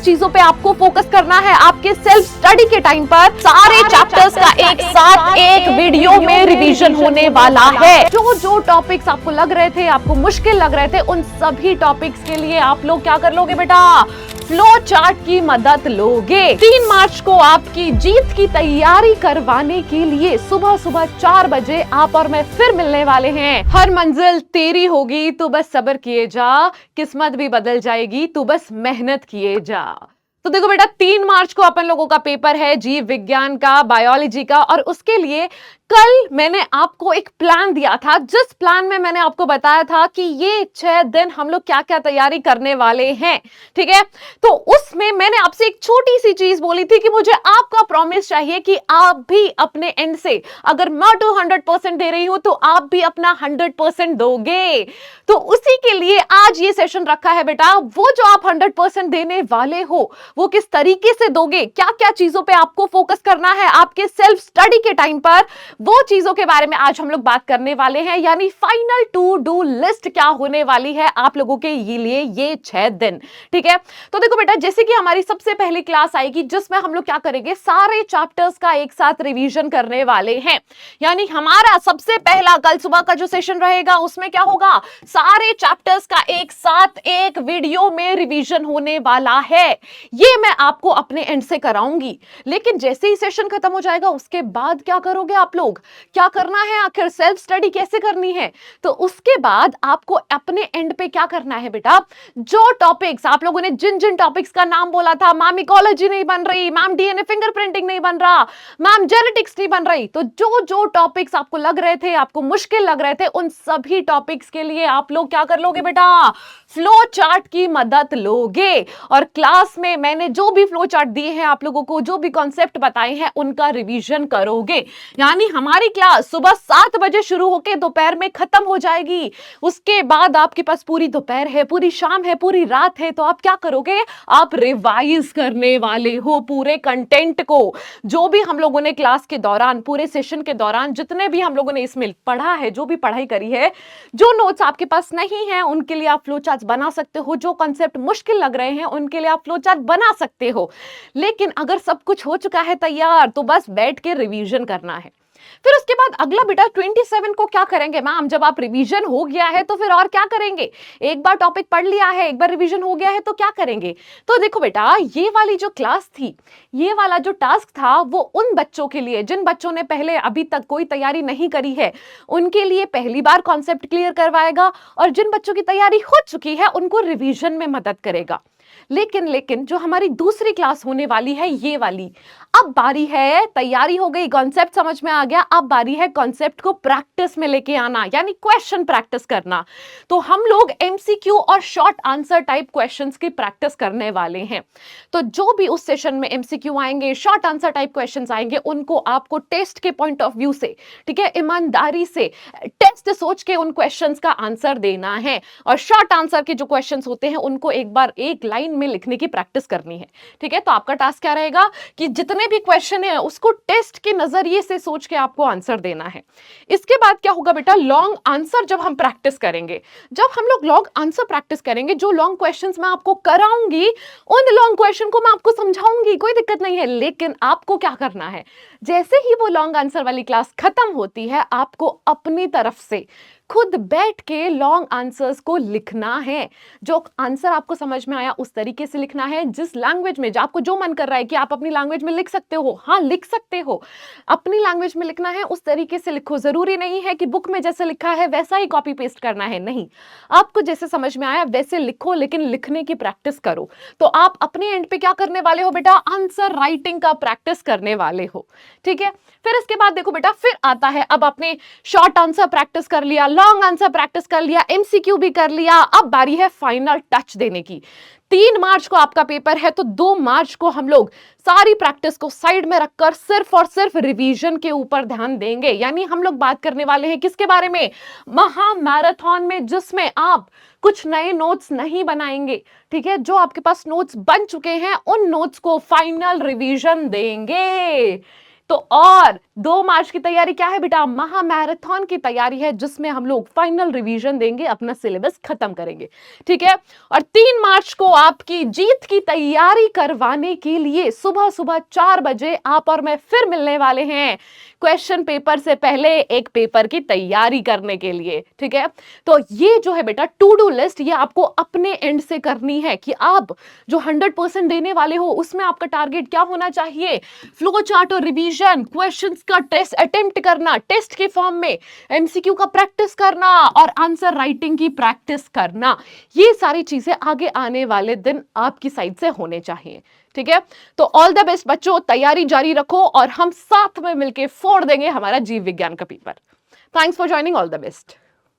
चीजों पे आपको फोकस करना है आपके सेल्फ स्टडी के टाइम पर। सारे चैप्टर्स का एक साथ एक वीडियो में रिवीजन होने वाला है। जो जो टॉपिक्स आपको लग रहे थे, आपको मुश्किल लग रहे थे, उन सभी टॉपिक्स के लिए आप लोग क्या कर लोगे बेटा, फ्लो चार्ट की मदद लोगे। 3 मार्च को आपकी जीत की तैयारी करवाने के लिए सुबह सुबह 4 बजे आप और मैं फिर मिलने वाले हैं। हर मंजिल तेरी होगी, तू बस सब्र किए जा, किस्मत भी बदल जाएगी, तू बस मेहनत किए जा। तो देखो बेटा, 3 मार्च को अपन लोगों का पेपर है जीव विज्ञान का, बायोलॉजी का, और उसके लिए कल मैंने आपको एक प्लान दिया था, जिस प्लान में मैंने आपको बताया था कि ये 6 दिन हम लोग क्या क्या तैयारी करने वाले हैं, ठीक है। तो उसमें मैंने आपसे एक छोटी सी चीज बोली थी कि मुझे आपका प्रॉमिस चाहिए कि आप भी अपने एंड से, अगर मैं 200% दे रही हूं तो आप भी अपना 100% दोगे। तो उसी के लिए आज ये सेशन रखा है बेटा। वो जो आप 100% देने वाले हो वो किस तरीके से दोगे, क्या क्या चीजों पे आपको फोकस करना है आपके सेल्फ स्टडी के टाइम पर, वो चीजों के बारे में आज हम लोग बात करने वाले हैं। यानी फाइनल टू डू लिस्ट क्या होने वाली है आप लोगों के लिए ये 6 दिन, ठीक है। तो देखो बेटा, जैसे कि हमारी सबसे पहली क्लास आएगी जिसमें हम लोग क्या करेंगे, सारे चैप्टर्स का एक साथ रिवीजन करने वाले हैं। यानी हमारा सबसे पहला कल सुबह का जो सेशन रहेगा उसमें क्या होगा, सारे चैप्टर्स का एक साथ एक वीडियो में रिवीजन होने वाला है। ये मैं आपको अपने एंड से कराऊंगी। लेकिन जैसे ही सेशन खत्म हो जाएगा उसके बाद क्या करोगे आप लोग, क्या करना है, आखिर सेल्फ स्टडी कैसे करनी है। तो उसके बाद आपको अपने एंड पे क्या करना है बेटा, जो टॉपिक्स आप लोगों ने जिन जिन टॉपिक्स का नाम बोला था, मैम इकोलॉजी नहीं बन रही, मैम डीएनए फिंगरप्रिंटिंग नहीं बन रहा, मैम जेनेटिक्स नहीं बन रही, तो जो जो टॉपिक्स आपको लग रहे थे, आपको मुश्किल लग रहे थे, उन सभी टॉपिक्स के लिए आप लोग क्या कर लोगे बेटा, फ्लो चार्ट की मदद लोगे। और क्लास में मैंने जो भी फ्लो चार्ट दिए हैं आप लोगों को, जो भी कॉन्सेप्ट बताए हैं, उनका रिवीजन करोगे। यानी हमारी क्लास सुबह 7 बजे शुरू होकर दोपहर में खत्म हो जाएगी। उसके बाद आपके पास पूरी दोपहर है, पूरी शाम है, पूरी रात है। तो आप क्या करोगे, आप रिवाइज करने वाले हो पूरे कंटेंट को। जो भी हम लोगों ने क्लास के दौरान, पूरे सेशन के दौरान जितने भी हम लोगों ने इसमें पढ़ा है, जो भी पढ़ाई करी है, जो नोट्स आपके पास नहीं है उनके लिए आप फ्लो चार्ट बना सकते हो। जो कॉन्सेप्ट मुश्किल लग रहे हैं उनके लिए आप फ्लो चार्ट बना सकते हो। लेकिन अगर सब कुछ हो चुका है तैयार तो बस बैठ के रिवीजन करना है। फिर उसके बाद अगला बेटा 27 को क्या करेंगे मैम, जब आप रिवीजन हो गया है तो फिर और क्या करेंगे, एक बार टॉपिक पढ़ लिया है, एक बार रिवीजन हो गया है तो क्या करेंगे। तो देखो बेटा, ये वाली जो क्लास थी, ये वाला जो टास्क था, वो उन बच्चों के लिए जिन बच्चों ने पहले अभी तक कोई तैयारी नहीं करी है, उनके लिए पहली बार कॉन्सेप्ट क्लियर करवाएगा, और जिन बच्चों की तैयारी हो चुकी है उनको रिवीजन में मदद करेगा। लेकिन जो हमारी दूसरी क्लास होने वाली है, ये वाली, अब बारी है, तैयारी हो गई, कॉन्सेप्ट समझ में आ गया, अब बारी है कॉन्सेप्ट को प्रैक्टिस में लेके आना, यानी क्वेश्चन प्रैक्टिस करना। तो हम लोग एमसीक्यू और शॉर्ट आंसर टाइप क्वेश्चंस की प्रैक्टिस करने वाले हैं। तो जो भी उस सेशन में एमसीक्यू आएंगे, शॉर्ट आंसर टाइप क्वेश्चंस आएंगे, उनको आपको टेस्ट के पॉइंट ऑफ व्यू से, ठीक है, ईमानदारी से टेस्ट सोच के उन क्वेश्चंस का आंसर देना है। और शॉर्ट आंसर के जो क्वेश्चंस होते हैं उनको एक बार एक लाइन में लिखने की प्रैक्टिस करनी है, ठीक है। तो आपका टास्क क्या रहेगा कि जितने भी क्वेश्चन है उसको टेस्ट के नजरिए से सोच के आपको आंसर देना है। इसके बाद क्या होगा बेटा, लॉन्ग आंसर जब हम प्रैक्टिस करेंगे, जब हम लोग लॉन्ग आंसर प्रैक्टिस करेंगे, जो लॉन्ग क्वेश्चंस मैं आपको कराऊंगी, उन लॉन्ग क्वेश्चन को मैं आपको समझाऊंगी, कोई दिक्कत नहीं है। लेकिन आपको क्या करना है, जैसे ही वो लॉन्ग आंसर वाली क्लास खत्म होती है, आपको अपनी तरफ से खुद बैठ के लॉन्ग आंसर्स को लिखना है। जो आंसर आपको समझ में आया उस तरीके से लिखना है, जिस लैंग्वेज में, जो आपको जो मन कर रहा है कि आप अपनी लैंग्वेज में लिख सकते हो, हाँ लिख सकते हो, अपनी लैंग्वेज में लिखना है, उस तरीके से लिखो। जरूरी नहीं है कि बुक में जैसे लिखा है वैसा ही कॉपी पेस्ट करना है, नहीं, आपको जैसे समझ में आया वैसे लिखो, लेकिन लिखने की प्रैक्टिस करो। तो आप अपने एंड पे क्या करने वाले हो बेटा, आंसर राइटिंग का प्रैक्टिस करने वाले हो, ठीक है। फिर इसके बाद देखो बेटा, फिर आता है, अब आपने शॉर्ट आंसर प्रैक्टिस कर लिया, लॉन्ग आंसर प्रैक्टिस कर लिया, एमसीक्यू भी कर लिया, अब बारी है फाइनल टच देने की। 3 मार्च को आपका पेपर है, तो 2 मार्च को हम लोग सारी प्रैक्टिस को साइड में रखकर सिर्फ और सिर्फ रिवीजन के ऊपर ध्यान देंगे। यानी हम लोग बात करने वाले हैं किसके बारे में, महा मैराथन में, जिसमें आप कुछ नए नोट्स नहीं बनाएंगे, ठीक है। जो आपके पास नोट्स बन चुके हैं उन नोट्स को फाइनल रिवीजन देंगे, तो और 2 मार्च की तैयारी क्या है बेटा? महा मैराथन की तैयारी है, जिसमें हम लोग फाइनल रिवीजन देंगे, अपना सिलेबस खत्म करेंगे, ठीक है। और 3 मार्च को आपकी जीत की तैयारी करवाने के लिए सुबह सुबह 4 बजे आप और मैं फिर मिलने वाले हैं, क्वेश्चन पेपर से पहले एक पेपर की तैयारी करने के लिए, ठीक है। तो ये जो है बेटा टू डू लिस्ट, ये आपको अपने एंड से करनी है कि आप जो 100% देने वाले हो उसमें आपका टारगेट क्या होना चाहिए? फ्लो चार्ट और रिवीजन, क्वेश्चंस का टेस्ट अटेम्प्ट करना, टेस्ट के फॉर्म में एमसीक्यू का प्रैक्टिस करना और आंसर राइटिंग की प्रैक्टिस करना। ये सारी चीजें आगे आने वाले दिन आपकी साइड से होने चाहिए, ठीक है। तो ऑल द बेस्ट बच्चों, तैयारी जारी रखो और हम साथ में मिलकर फोड़ देंगे हमारा जीव विज्ञान का paper. Thanks for joining, all the best.